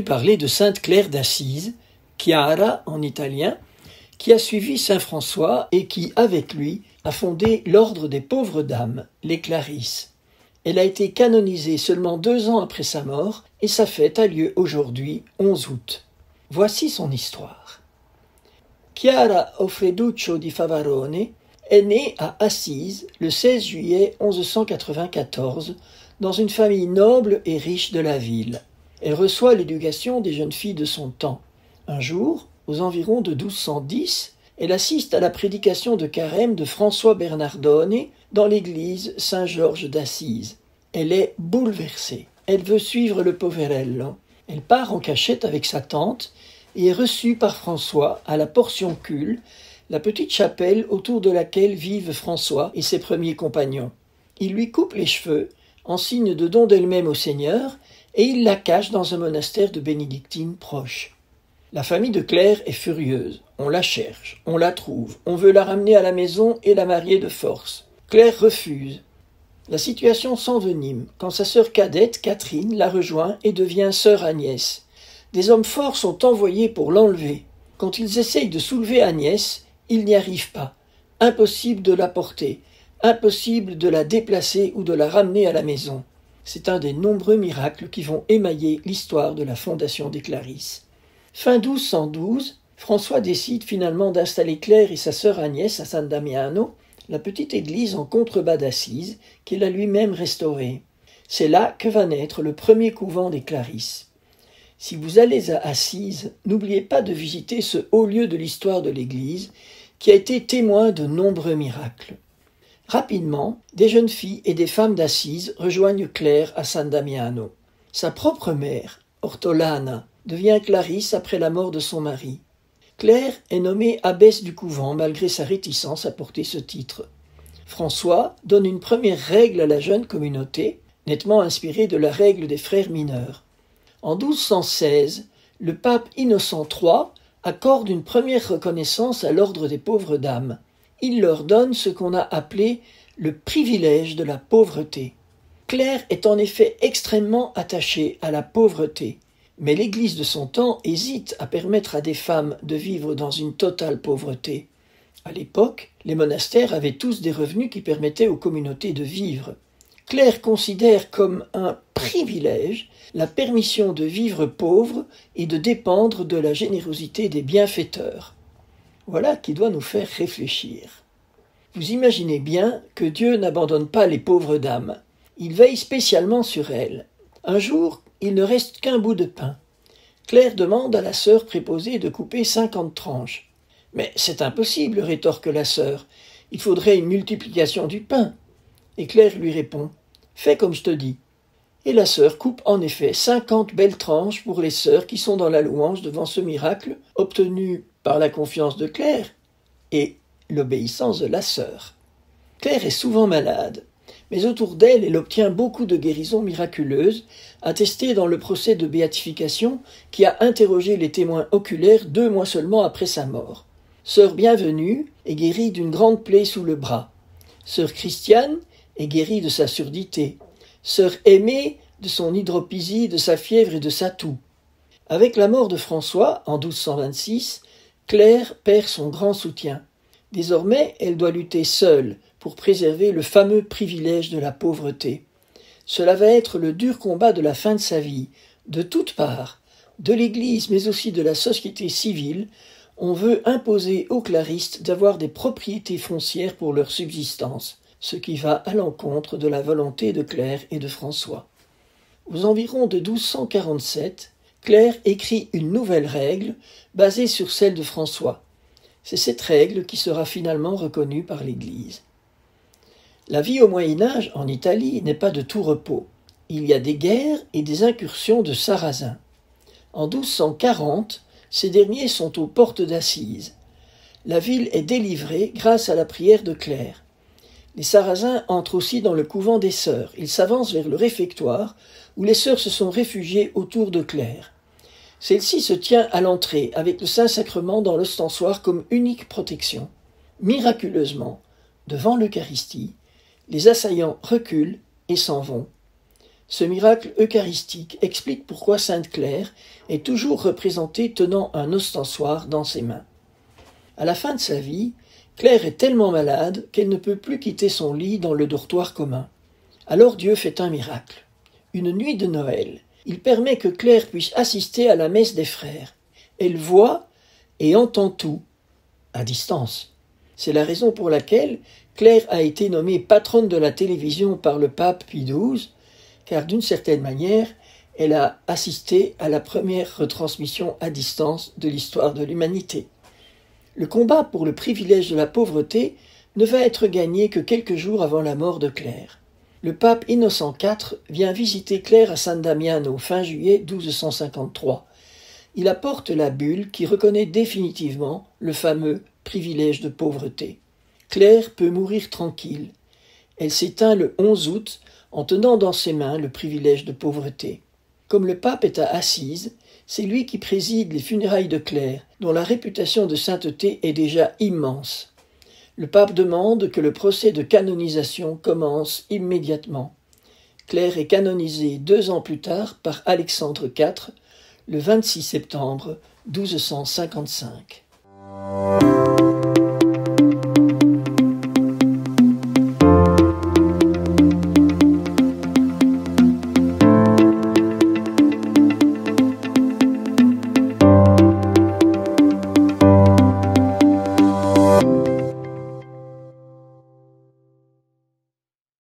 parler de sainte Claire d'Assise, Chiara en italien, qui a suivi saint François et qui, avec lui, a fondé l'ordre des pauvres dames, les Clarisses. Elle a été canonisée seulement 2 ans après sa mort et sa fête a lieu aujourd'hui, 11 août. Voici son histoire. Chiara Offreduccio di Favarone est née à Assise le 16 juillet 1194 dans une famille noble et riche de la ville. Elle reçoit l'éducation des jeunes filles de son temps. Un jour, aux environs de 1210, elle assiste à la prédication de carême de François Bernardone dans l'église Saint-Georges d'Assise. Elle est bouleversée. Elle veut suivre le poverello. Elle part en cachette avec sa tante et est reçue par François à la portioncule, la petite chapelle autour de laquelle vivent François et ses premiers compagnons. Il lui coupe les cheveux en signe de don d'elle-même au Seigneur et il la cache dans un monastère de bénédictines proche. La famille de Claire est furieuse. On la cherche, on la trouve, on veut la ramener à la maison et la marier de force. Claire refuse. La situation s'envenime quand sa sœur cadette, Catherine, la rejoint et devient sœur Agnès. Des hommes forts sont envoyés pour l'enlever. Quand ils essayent de soulever Agnès, ils n'y arrivent pas. Impossible de la porter, impossible de la déplacer ou de la ramener à la maison. C'est un des nombreux miracles qui vont émailler l'histoire de la fondation des Clarisses. Fin 1212, François décide finalement d'installer Claire et sa sœur Agnès à San Damiano, la petite église en contrebas d'Assise qu'il a lui-même restaurée. C'est là que va naître le premier couvent des Clarisses. Si vous allez à Assise, n'oubliez pas de visiter ce haut lieu de l'histoire de l'Église qui a été témoin de nombreux miracles. Rapidement, des jeunes filles et des femmes d'Assise rejoignent Claire à San Damiano. Sa propre mère, Ortolana, devient Clarisse après la mort de son mari. Claire est nommée abbesse du couvent malgré sa réticence à porter ce titre. François donne une première règle à la jeune communauté, nettement inspirée de la règle des frères mineurs. En 1216, le pape Innocent III accorde une première reconnaissance à l'ordre des pauvres dames. Il leur donne ce qu'on a appelé le privilège de la pauvreté. Claire est en effet extrêmement attachée à la pauvreté. Mais l'Église de son temps hésite à permettre à des femmes de vivre dans une totale pauvreté. À l'époque, les monastères avaient tous des revenus qui permettaient aux communautés de vivre. Claire considère comme un privilège la permission de vivre pauvre et de dépendre de la générosité des bienfaiteurs. Voilà qui doit nous faire réfléchir. Vous imaginez bien que Dieu n'abandonne pas les pauvres dames. Il veille spécialement sur elles. Un jour, il ne reste qu'un bout de pain. Claire demande à la sœur préposée de couper 50 tranches. « Mais c'est impossible, rétorque la sœur. Il faudrait une multiplication du pain. » Et Claire lui répond « Fais comme je te dis. » Et la sœur coupe en effet 50 belles tranches pour les sœurs qui sont dans la louange devant ce miracle obtenu par la confiance de Claire et l'obéissance de la sœur. Claire est souvent malade. Mais autour d'elle, elle obtient beaucoup de guérisons miraculeuses, attestées dans le procès de béatification qui a interrogé les témoins oculaires 2 mois seulement après sa mort. Sœur Bienvenue est guérie d'une grande plaie sous le bras. Sœur Christiane est guérie de sa surdité. Sœur Aimée de son hydropisie, de sa fièvre et de sa toux. Avec la mort de François, en 1226, Claire perd son grand soutien. Désormais, elle doit lutter seule pour préserver le fameux privilège de la pauvreté. Cela va être le dur combat de la fin de sa vie. De toutes parts, de l'Église mais aussi de la société civile, on veut imposer aux claristes d'avoir des propriétés foncières pour leur subsistance, ce qui va à l'encontre de la volonté de Claire et de François. Aux environs de 1247, Claire écrit une nouvelle règle basée sur celle de François. C'est cette règle qui sera finalement reconnue par l'Église. La vie au Moyen-Âge en Italie n'est pas de tout repos. Il y a des guerres et des incursions de Sarrasins. En 1240, ces derniers sont aux portes d'Assise. La ville est délivrée grâce à la prière de Claire. Les Sarrasins entrent aussi dans le couvent des sœurs. Ils s'avancent vers le réfectoire où les sœurs se sont réfugiées autour de Claire. Celle-ci se tient à l'entrée avec le Saint-Sacrement dans l'ostensoir comme unique protection. Miraculeusement, devant l'Eucharistie, les assaillants reculent et s'en vont. Ce miracle eucharistique explique pourquoi Sainte Claire est toujours représentée tenant un ostensoir dans ses mains. À la fin de sa vie, Claire est tellement malade qu'elle ne peut plus quitter son lit dans le dortoir commun. Alors Dieu fait un miracle. Une nuit de Noël, il permet que Claire puisse assister à la messe des frères. Elle voit et entend tout, à distance. C'est la raison pour laquelle Claire a été nommée patronne de la télévision par le pape Pie XII, car d'une certaine manière, elle a assisté à la première retransmission à distance de l'histoire de l'humanité. Le combat pour le privilège de la pauvreté ne va être gagné que quelques jours avant la mort de Claire. Le pape Innocent IV vient visiter Claire à San Damiano fin juillet 1253. Il apporte la bulle qui reconnaît définitivement le fameux privilège de pauvreté. Claire peut mourir tranquille. Elle s'éteint le 11 août en tenant dans ses mains le privilège de pauvreté. Comme le pape est à Assise, c'est lui qui préside les funérailles de Claire, dont la réputation de sainteté est déjà immense. Le pape demande que le procès de canonisation commence immédiatement. Claire est canonisée 2 ans plus tard par Alexandre IV, le 26 septembre 1255.